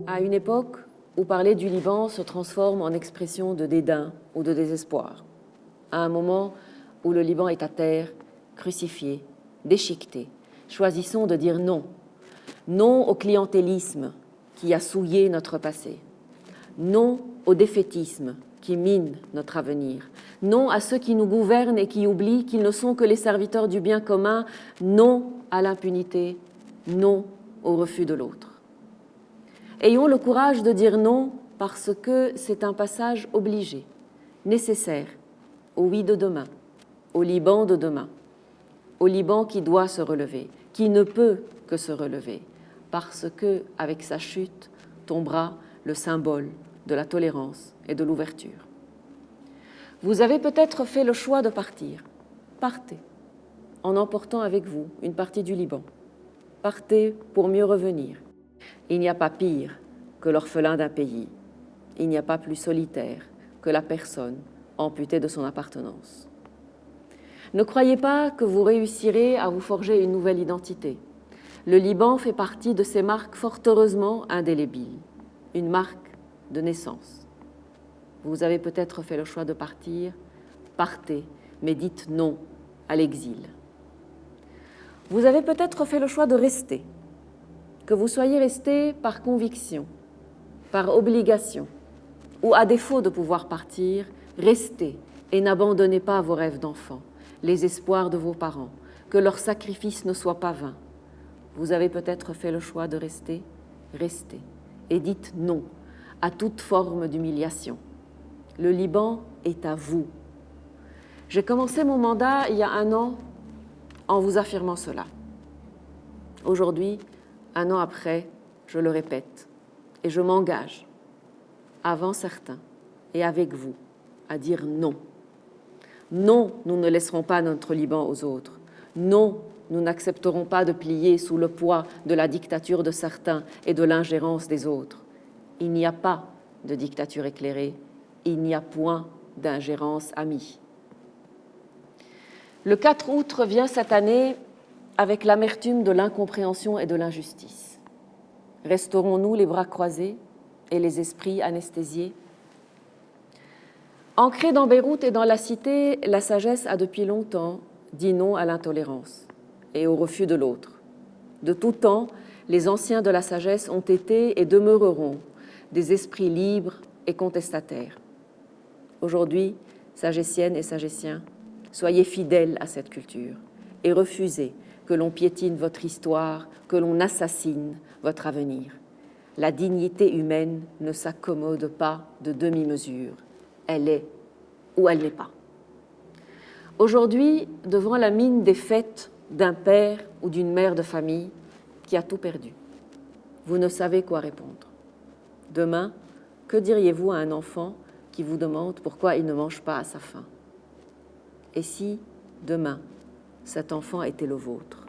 À une époque où parler du Liban se transforme en expression de dédain ou de désespoir, à un moment où le Liban est à terre, crucifié, déchiqueté, choisissons de dire non. Non au clientélisme qui a souillé notre passé. Non au défaitisme qui mine notre avenir. Non à ceux qui nous gouvernent et qui oublient qu'ils ne sont que les serviteurs du bien commun. Non à l'impunité. Non au refus de l'autre. Ayons le courage de dire non parce que c'est un passage obligé, nécessaire, au oui de demain, au Liban de demain, au Liban qui doit se relever, qui ne peut que se relever, parce que, avec sa chute, tombera le symbole de la tolérance et de l'ouverture. Vous avez peut-être fait le choix de partir. Partez, en emportant avec vous une partie du Liban. Partez pour mieux revenir. Il n'y a pas pire que l'orphelin d'un pays. Il n'y a pas plus solitaire que la personne amputée de son appartenance. Ne croyez pas que vous réussirez à vous forger une nouvelle identité. Le Liban fait partie de ces marques fort heureusement indélébiles, une marque de naissance. Vous avez peut-être fait le choix de partir, partez, mais dites non à l'exil. Vous avez peut-être fait le choix de rester, que vous soyez resté par conviction, par obligation, ou à défaut de pouvoir partir, restez et n'abandonnez pas vos rêves d'enfant, les espoirs de vos parents, que leur sacrifice ne soit pas vain. Vous avez peut-être fait le choix de rester, restez, et dites non à toute forme d'humiliation. Le Liban est à vous. J'ai commencé mon mandat il y a 1 an en vous affirmant cela. Aujourd'hui, 1 an après, je le répète, et je m'engage, avant certains et avec vous, à dire non. Non, nous ne laisserons pas notre Liban aux autres. Non, nous n'accepterons pas de plier sous le poids de la dictature de certains et de l'ingérence des autres. Il n'y a pas de dictature éclairée, il n'y a point d'ingérence amie. Le 4 août revient cette année avec l'amertume de l'incompréhension et de l'injustice. Resterons-nous les bras croisés et les esprits anesthésiés? Ancrée dans Beyrouth et dans la cité, la sagesse a depuis longtemps dit non à l'intolérance et au refus de l'autre. De tout temps, les anciens de la sagesse ont été et demeureront des esprits libres et contestataires. Aujourd'hui, sagessiennes et sagessiens, soyez fidèles à cette culture et refusez que l'on piétine votre histoire, que l'on assassine votre avenir. La dignité humaine ne s'accommode pas de demi-mesures. Elle est ou elle n'est pas. Aujourd'hui, devant la mine défaite d'un père ou d'une mère de famille qui a tout perdu, vous ne savez quoi répondre. Demain, que diriez-vous à un enfant qui vous demande pourquoi il ne mange pas à sa faim? Et si, demain, cet enfant était le vôtre?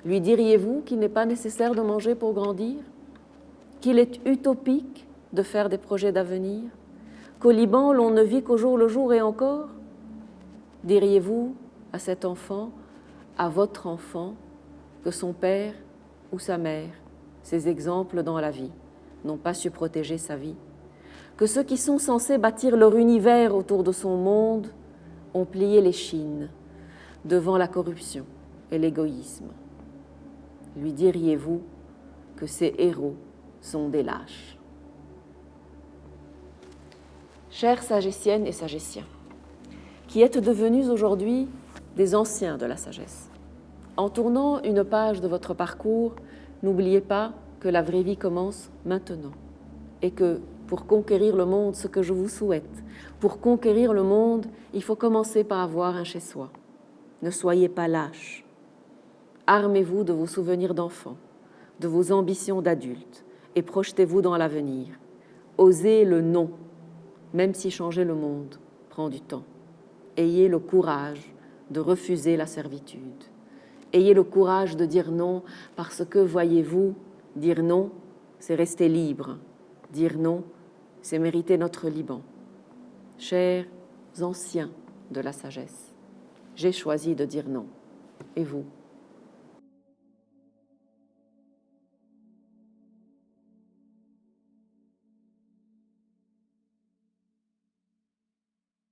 Lui diriez-vous qu'il n'est pas nécessaire de manger pour grandir? Qu'il est utopique de faire des projets d'avenir? Qu'au Liban, l'on ne vit qu'au jour le jour et encore? Diriez-vous à cet enfant, à votre enfant, que son père ou sa mère, ces exemples dans la vie, n'ont pas su protéger sa vie? Que ceux qui sont censés bâtir leur univers autour de son monde ont plié l'échine devant la corruption et l'égoïsme? Lui diriez-vous que ces héros sont des lâches? Chères sagessiennes et sagessiens, qui êtes devenus aujourd'hui des anciens de la sagesse, en tournant une page de votre parcours, n'oubliez pas que la vraie vie commence maintenant et que pour conquérir le monde, ce que je vous souhaite, pour conquérir le monde, il faut commencer par avoir un chez-soi. Ne soyez pas lâches. Armez-vous de vos souvenirs d'enfants, de vos ambitions d'adultes et projetez-vous dans l'avenir. Osez le non, même si changer le monde prend du temps. Ayez le courage de refuser la servitude. Ayez le courage de dire non parce que, voyez-vous, dire non, c'est rester libre. Dire non, c'est mériter notre Liban. Chers anciens de la sagesse, j'ai choisi de dire non. Et vous ?